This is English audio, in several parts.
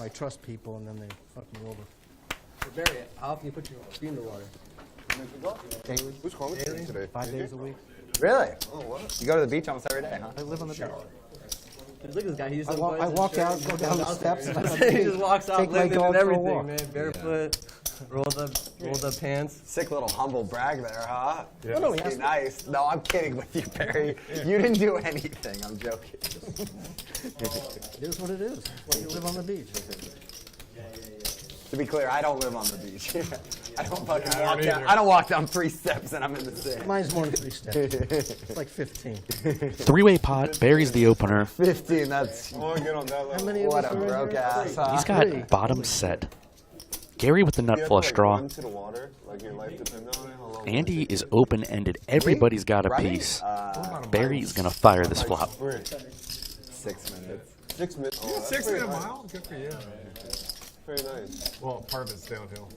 I trust people, and then they fuck me over. So Barry, how often you put your feet in the water? Daily. Who's calling me today? 5 days a week. Really? Oh, what? You go to the beach almost every day, huh? I live on the beach. Look at this guy. He just I walk out, go down the steps, and he just walks out, take my blending dog and for a everything, walk. man. Barefoot, roll the pants. Sick little humble brag there, huh? Yeah. No, Be nice. No, I'm kidding with you, Barry. You didn't do anything. I'm joking. It is what it is. That's why you live on the beach. To be clear, I don't live on the beach. I don't fucking walk down. I don't walk down 3 steps and I'm in the sand. Mine's more than 3 steps. It's like 15. Three-way pot, Barry's the opener. 15, that's... I want to get on that level. What a broke ass, huh? He's got bottom set. Gary with the nut flush draw. Into the water, like your life depends on it. How long Andy is open-ended. Everybody's got a piece. Barry's going to fire this flop. 6 minutes. 6 minutes. Oh, 6 minute mile? Good for you. Very nice. Well, part of it's downhill.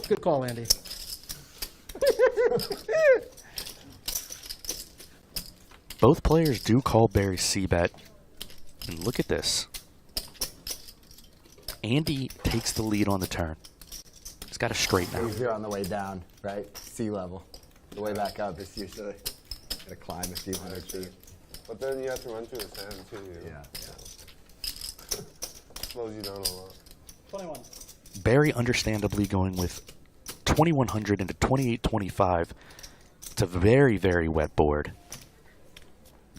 Good call, Andy. Both players do call Barry C-bet. And look at this. Andy takes the lead on the turn. He's got a straight now. Easier on the way down, right? Sea level. The way back up is usually gotta climb a few hundred feet. But then you have to run through the sand too. Yeah. Slows you down a lot. 21. Barry understandably going with 2100 into 2825. It's a very, very wet board.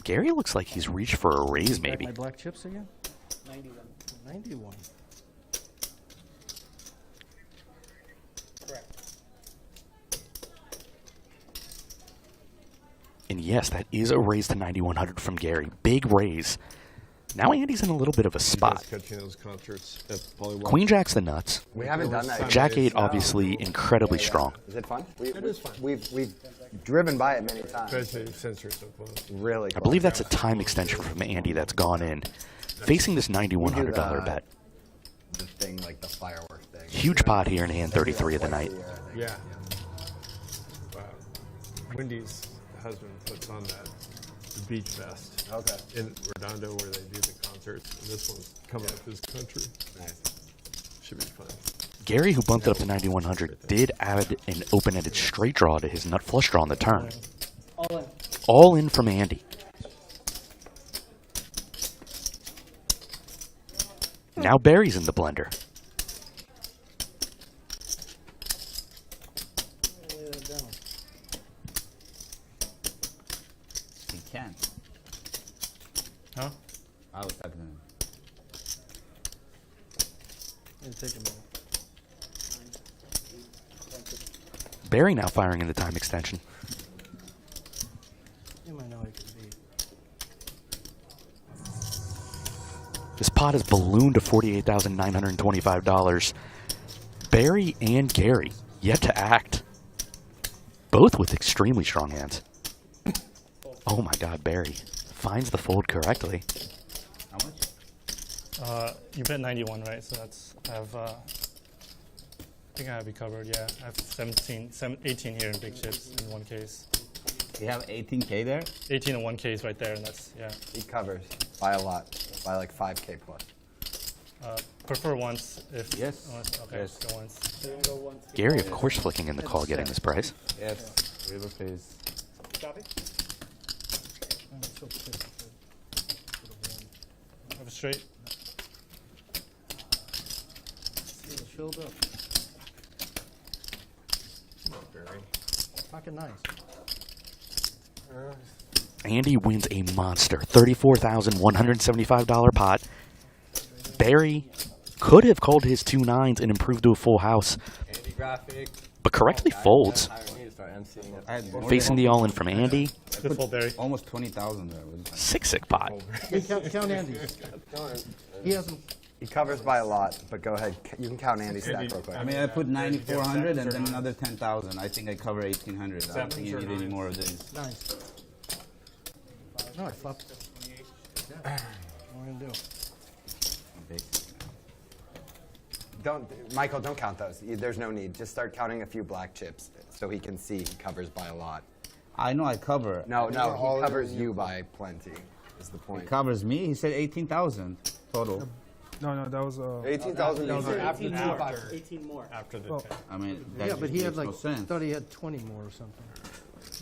Gary looks like he's reached for a raise, maybe. My black chips again? 91. 91. Correct. And yes, that is a raise to 9100 from Gary. Big raise. Now Andy's in a little bit of a spot. Catching those concerts at Polywalk. Queen Jack's the nuts. We haven't done that yet. Jack 8 obviously incredibly strong. Is it fun? It is fun. We've driven by it many times. Especially since you're so close. Really I believe that's a time extension from Andy that's gone in. Facing this $9,100 bet. The thing, like the firework thing. Huge pot here in hand 33 of the night. Yeah. Wow. Wendy's husband puts on that beach vest. Okay. In Redondo where they do the concerts. And this one's coming up his country. Nice. Should be fun. Gary, who bumped it up to 9100, did add an open-ended straight draw to his nut flush draw on the turn. All in. All in from Andy. Now Barry's in the blender. He can. Huh? I was talking to him. It'll take a minute. Barry now firing in the time extension. You might know I could beat. This pot is ballooned to $48,925. Barry and Gary yet to act. Both with extremely strong hands. Oh my God, Barry finds the fold correctly. How much? You bet 91, right? So that's, I have, I think I have you covered, yeah. I have 18 here in big chips in one case. You have 18K there? 18 in one case right there, and that's, yeah. He covers by a lot, by like 5K plus. Prefer once if... Yes. Okay, Yes. go once. Gary, of course, flicking in the call, getting this price. Yes. River please. Copy? I'm so pissed. Have a straight. It filled up. Fucking nice. Andy wins a monster $34,175 pot. Barry could have called his 2 9s and improved to a full house, Andy graphic. but correctly folds. I had more Facing than- the all-in from Andy. Good fold, Barry. Almost 20,000 there. Sick pot. Hey, count Andy. He hasn't. He covers by a lot, but go ahead. You can count Andy's stack real quick. I mean, I put 9,400 and then another 10,000. I think I cover 1,800. I don't think you need any more of these. Nice. No, I flopped. What am I going to do? Michael, don't count those. There's no need. Just start counting a few black chips so he can see he covers by a lot. I know I cover. No, he covers you by plenty, is the point. He covers me? He said 18,000 total. No, that was 18,000 that was easy. After 18 more. After. 18 more. After the Oh. 10. I mean, that Yeah, but he had makes like, no sense. thought he had 20 more or something.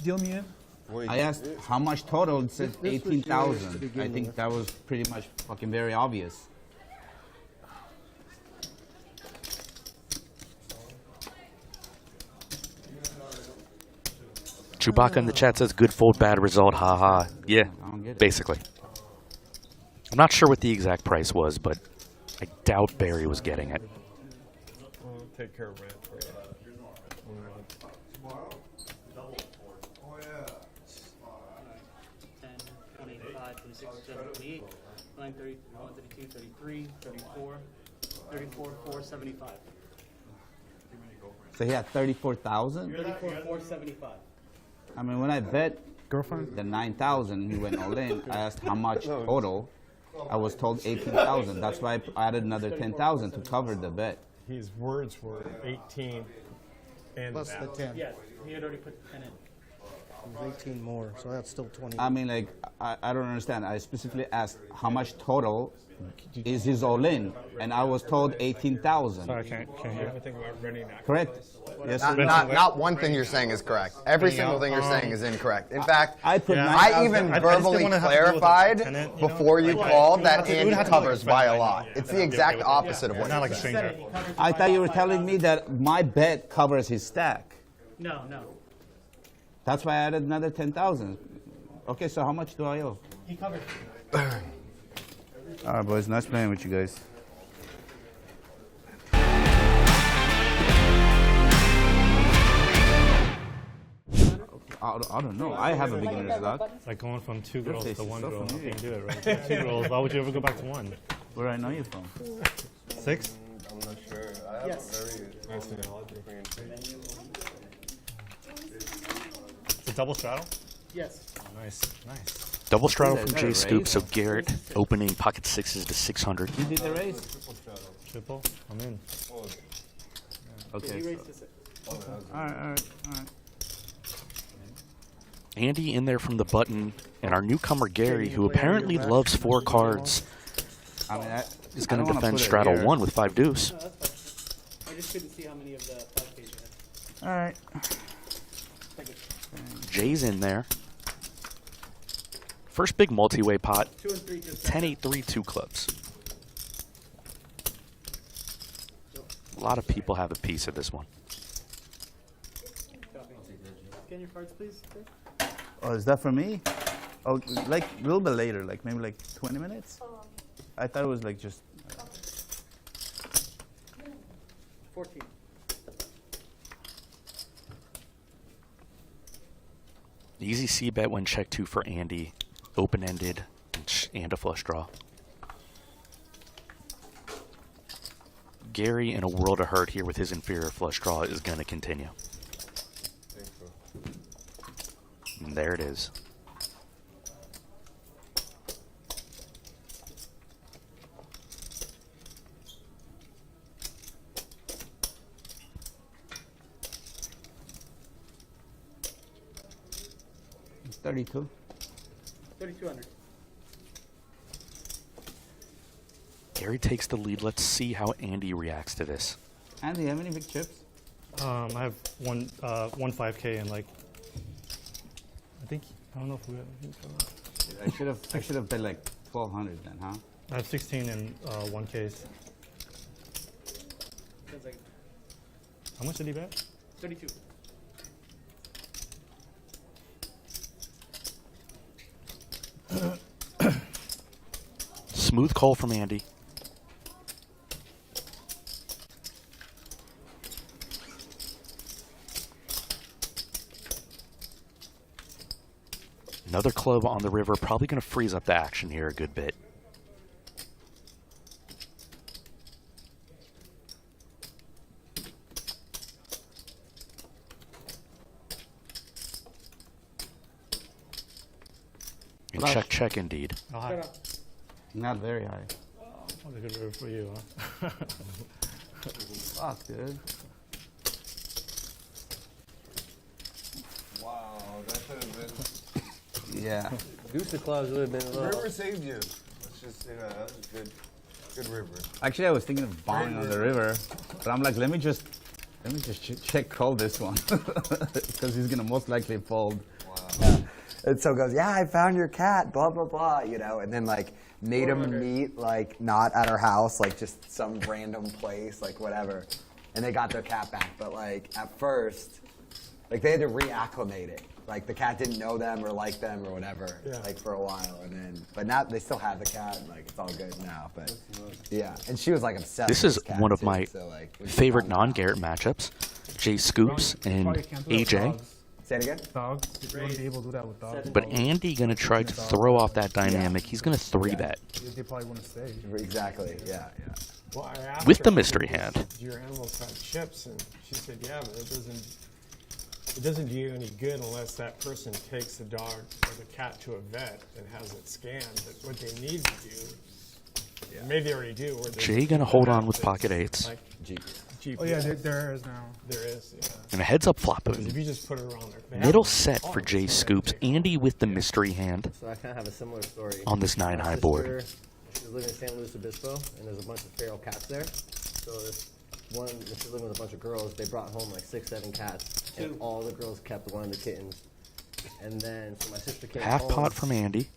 deal me in. Wait, I asked how much total. It said This was yours to 18,000. begin I think with. that was pretty much fucking very obvious. Chewbacca in the chat says good fold, bad result. Haha. Yeah, I don't get it. basically. I'm not sure what the exact price was, but I doubt Barry was getting it. I'll take care of rent for you. 10, 25, 26, 27, 28, 29, 30, 31, 32, 33, 34, 34, 475. So he had 34,000. 34, 475. I mean, when I bet Girlfriend? the 9,000, he went all in. I asked how much total. I was told 18,000. That's why I added another 10,000 to cover the bet. His words were 18 and Plus the that. 10. Yeah, he had already put 10 in. It was 18 more, so that's still 20. I mean, like, I don't understand. I specifically asked how much total is his all in, and I was told 18,000. Sorry, I can't hear. Everything about renting that. Correct? Yes. Not one thing you're saying is correct. Every single thing you're saying is incorrect. In fact, I put Yeah. 9,000. I even I just verbally didn't wanna have to deal with a clarified tenant, you know? before you Like, called we that would have to Andy deal with covers a by a friend lot. right It's now. the exact Yeah. opposite of what Not you like a said. stranger. I thought you were telling me that my bet covers his stack. No. That's why I added another 10,000. Okay, so how much do I owe? He covered. All right, boys. Nice playing with you guys. I don't know. I have a beginner's luck. It's like going from two girls face to is one so girl. You familiar. can't do it, right? Two girls. Why would you ever go back to one? Where I know you from? 6? I'm not sure. I have Yes. a very Nice analogy. It's a double straddle? Yes. Nice. Double straddle Is from that Jay a Stoops, so raise? Garrett opening pocket sixes to 600. You did the raise? Triple? I'm in. Okay. He So, raised to 6. all right. Andy in there from the button, and our newcomer Gary, who apparently loves 4 cards, I mean, is I going don't to wanna defend put it straddle here. 1 with 5 deuce. No, that's fine. I just couldn't see how many of the 5Ks you had. All right. Thank you. Jay's in there. First big multi-way pot, 2 and 3 just 10, 8, 3, 2 clubs. A lot of people have a piece of this one. copy. Scan your cards, please. sir. Oh, is that for me? Oh, like a little bit later, like maybe like 20 minutes? I thought it was like just. 14. Easy C bet when check 2 for Andy. Open-ended and a flush draw. Gary, in a world of hurt here with his inferior flush draw, is going to continue. And there it is. It's 32. 3,200. Gary takes the lead. Let's see how Andy reacts to this. Andy, you have any big chips? I have one 5K and like, I don't know if we have. I should have bet like 1,200 then, huh? I have 16 in one case. That's like How much did he bet? 32. Smooth call from Andy. Another club on the river, probably going to freeze up the action here a good bit. And check, check indeed. Oh, hi. Not very high. What a good river for you, huh? Fuck, dude. Wow, that should have been. Yeah. Deuce of clubs would have been a little. River saved you. Let's just say that. That was good. Good river. Actually, I was thinking of buying on the river, but I'm like, let me just check call this one because he's gonna most likely fold. Wow. Yeah. And so goes, yeah, I found your cat, blah, blah, blah, you know, and then like made him meet like not at our house, like just some random place, like whatever. And they got their cat back. But like at first, like they had to reacclimate it. Like the cat didn't know them or like them or whatever, like for a while. And then, but now they still have the cat and like it's all good now. But yeah, and she was like obsessed This with is this cat, one of too, my so, like, when she favorite found out- non-Garrett matchups. Jay Scoops and Probably can't do that with AJ. dogs. Say it again? Dogs. You wouldn't be able to do that with dogs. But Andy gonna try to throw off that dynamic. He's gonna 3-bet They probably wouldn't stay. Exactly, yeah. Well, I asked with her, the mystery hand. do your animals have chips? And she said, yeah, but it doesn't do you any good unless that person takes the dog or the cat to a vet and has it scanned. But what they need to do, maybe they already do. Where Jay gonna hold on with pocket eights. Like GPS. Oh yeah, there is now. there is, yeah. And a heads-up flop of If you just put it around there. middle set for Jay Scoops. Andy with the mystery hand So I kind of have a similar story. on this 9-high board. She was living in San Luis Obispo, and there's a bunch of feral cats there. So this one, she was living with a bunch of girls. They brought home like 6, 7 cats, and all the girls kept one of the kittens. And then, so my sister came Half home. pot from Andy.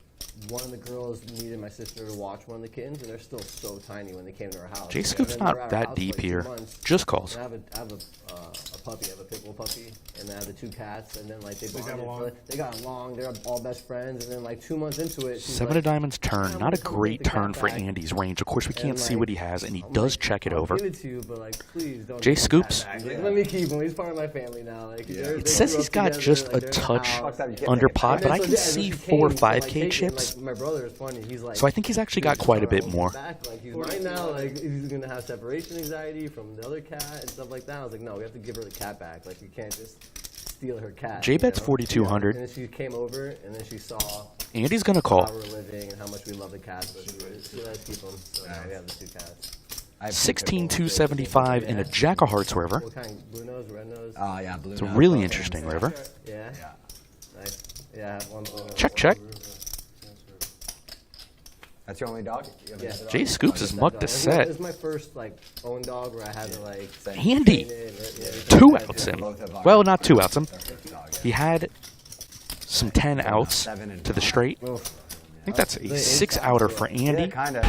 One of the girls needed my sister to watch one of the kittens, and they're still so tiny when they came to our house. Jay And Scoop's then they were not at our that house for deep like 2 here. months. Just calls. And I have a puppy. I have a pit bull puppy, and I have the 2 cats. And then like they got bonded. along. They got along. They're all best friends. And then like 2 months into it, she's 7 like, of diamonds turn. "I'm Not a gonna come great get the cat turn for back." Andy's range. Of course, we can't And, see like, what he has, and he I'm does like, check it "I'll over. give it to you, but like, please don't. Jay take the cat Scoops. back. Like, let me keep him. He's part of my family now. Like, It says he's got just a touch under pot, but I can see 4 or 5K chips. My brother is funny. He's like, So I think he's actually got quite a bit more. back. Like he's mine now. Like he's gonna have separation anxiety from the other cat and stuff like that. I was like, no, we have to give her the cat back. Like you can't just steal her cat. Jay you bets know? 4,200. And then she came over and then she saw Andy's gonna how call. we're living and how much we love the cats. But she let us keep them. So now we have the 2 cats. 16,275 in a Jack of Hearts river. What kind? Blue nose, red nose? Oh, yeah, blue. It's a really interesting river. Yeah. Nice. Yeah, I have one blue nose. Check, check. That's your only dog? You have Yeah. another dog? Jay Scoops is mucked the set. This is my first like own dog where I had to like Andy, train it and everything. 2 outs him. Well, not 2 outs him. He had some 10 outs to the straight. I think that's a 6 outer for Yeah, Andy. kind of.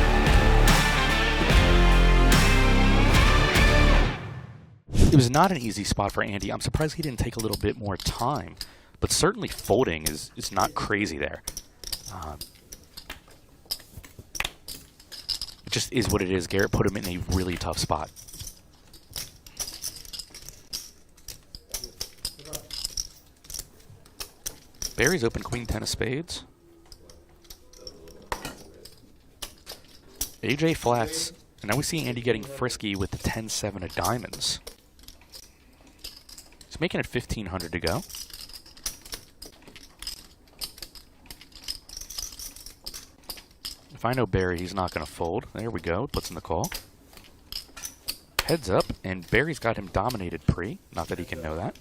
It was not an easy spot for Andy. I'm surprised he didn't take a little bit more time. But certainly folding is not crazy there. It just is what it is. Garrett put him in a really tough spot. Barry's open queen 10 of spades. AJ flats. And now we see Andy getting frisky with the 10-7 of diamonds. He's making it 1,500 to go. If I know Barry, he's not going to fold. There we go. Puts in the call. Heads up, and Barry's got him dominated pre. Not that he can know that.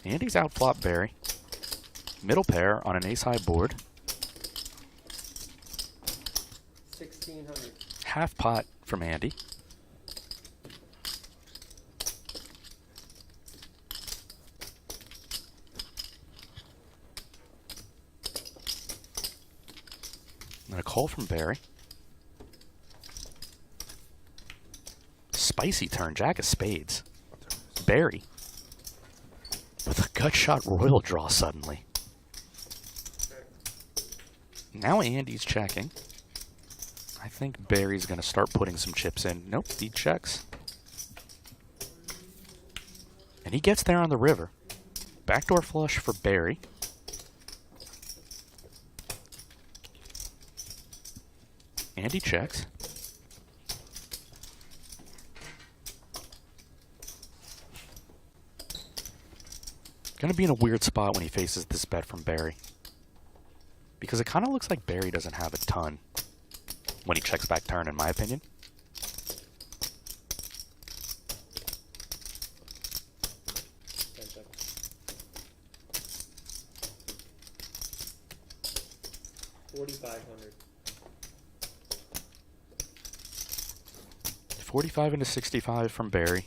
Andy's outflopped Barry. Middle pair on an ace-high board. 1600. Half pot from Andy. And a call from Barry. Spicy turn, Jack of spades. Barry with a gut shot royal draw suddenly. Now Andy's checking. I think Barry's going to start putting some chips in. Nope, he checks. And he gets there on the river. Backdoor flush for Barry. Andy checks. Going to be in a weird spot when he faces this bet from Barry. Because it kind of looks like Barry doesn't have a ton when he checks back turn, in my opinion. 4,500. 45 into 65 from Barry.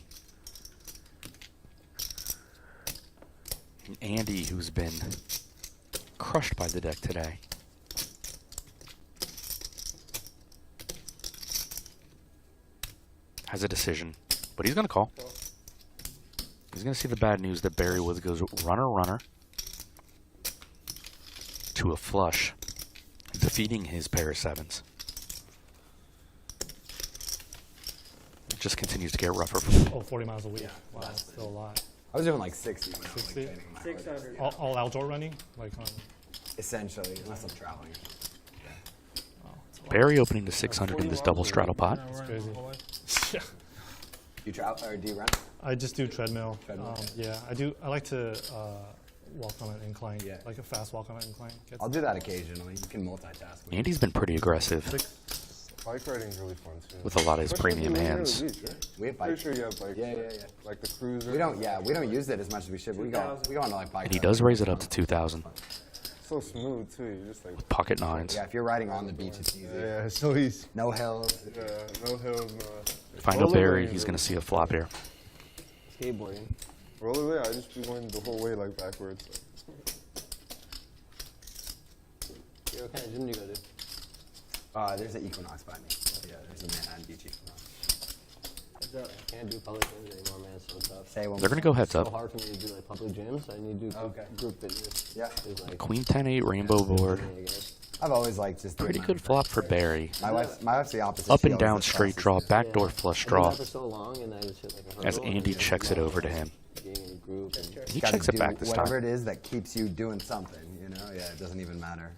And Andy, who's been crushed by the deck today. Has a decision, but he's going to call. He's going to see the bad news that Barry goes runner, runner to a flush, defeating his pair of sevens. It just continues to get rougher. Oh, 40 miles a week. Wow, that's still a lot. I was doing like 60 when I was like 60? training my 600. All outdoor running? Like on. Essentially, unless I'm traveling. Oh, it's a lot. Barry opening to 600 in this double straddle pot. That's crazy. Yeah. You travel or do you run? I just do treadmill. Treadmill? Yeah, I like to walk on an incline. Yeah. Like a fast walk on an incline. I'll do that occasionally. You can multitask. with Andy's been pretty aggressive Bike riding's really fun too. with a lot of his premium hands. We have Pretty bikes. sure you have bikes. Yeah. Like the cruiser. We don't use it as much as we should. But we go on to like bike. And he does raise it up to 2,000. So smooth too. You just like. Pocket nines. Yeah, if you're riding on the beach, it's easy. Yeah, it's so easy. No hills. Yeah, no hills, no. Find out Barry, he's going to see a flop here. Skateboarding. Rollerway, I just be going the whole way like backwards. Yeah, what kind of gym do you go to? There's an Equinox by me. Yeah, there's a Manhattan Beach Equinox. I can't do public gyms anymore, man. It's so tough. Say one They're going to more go heads It's so up. hard for me to do like public gyms. I need to do group fitness. Yeah. It's like Queen 10-8 rainbow board. I guess. I've always liked just doing Pretty my good own flop thing. for Barry. My wife's the opposite. Up She and always down does straight crosses. draw, backdoor flush I've done draw that for so long, and I just hit like a as hurdle, and Andy then checks it over to him. Being in a group and He Gotta checks it do back this whatever time. it is that keeps you doing something, you know? Yeah, it doesn't even matter.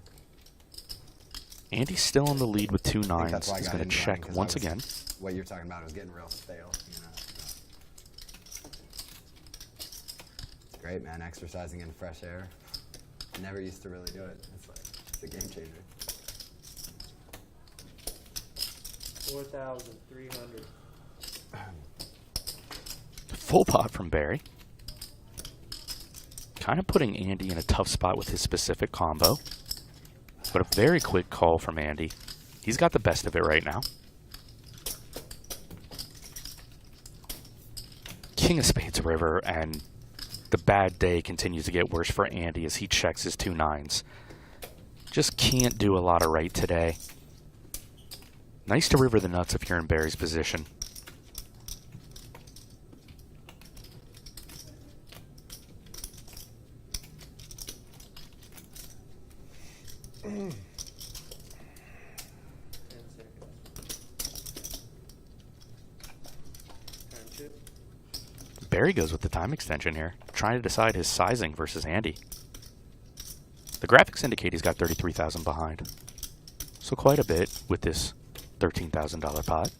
Andy's still in the lead with two I think nines. that's why I He's got going into to running, check 'cause once again. What you're talking about was getting real stale, you know? It's great, man. Exercising in fresh air. Never used to really do it. It's a game changer. 4,300. Full pot from Barry. Kind of putting Andy in a tough spot with his specific combo. But a very quick call from Andy. He's got the best of it right now. King of Spades river, and the bad day continues to get worse for Andy as he checks his two nines. Just can't do a lot of right today. Nice to river the nuts if you're in Barry's position. Barry goes with the time extension here, trying to decide his sizing versus Andy. The graphics indicate he's got 33,000 behind. So quite a bit with this $13,000 pot.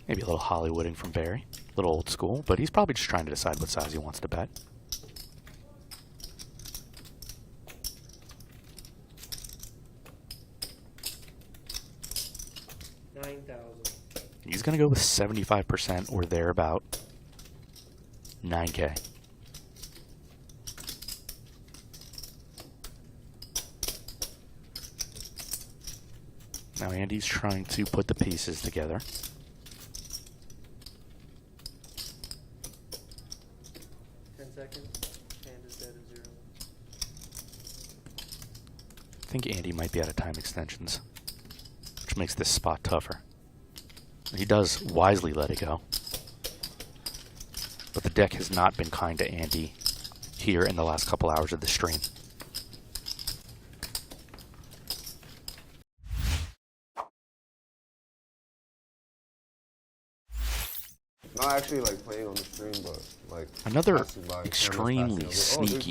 Maybe a little Hollywooding from Barry. A little old school, but he's probably just trying to decide what size he wants to bet. He's going to go with 75% or thereabout. 9K. Now Andy's trying to put the pieces together. I think Andy might be out of time extensions, which makes this spot tougher. He does wisely let it go. But the deck has not been kind to Andy here in the last couple hours of the stream. Not actually like playing on the stream, but like Another passing by, cameras extremely passing. I was like, oh, sneaky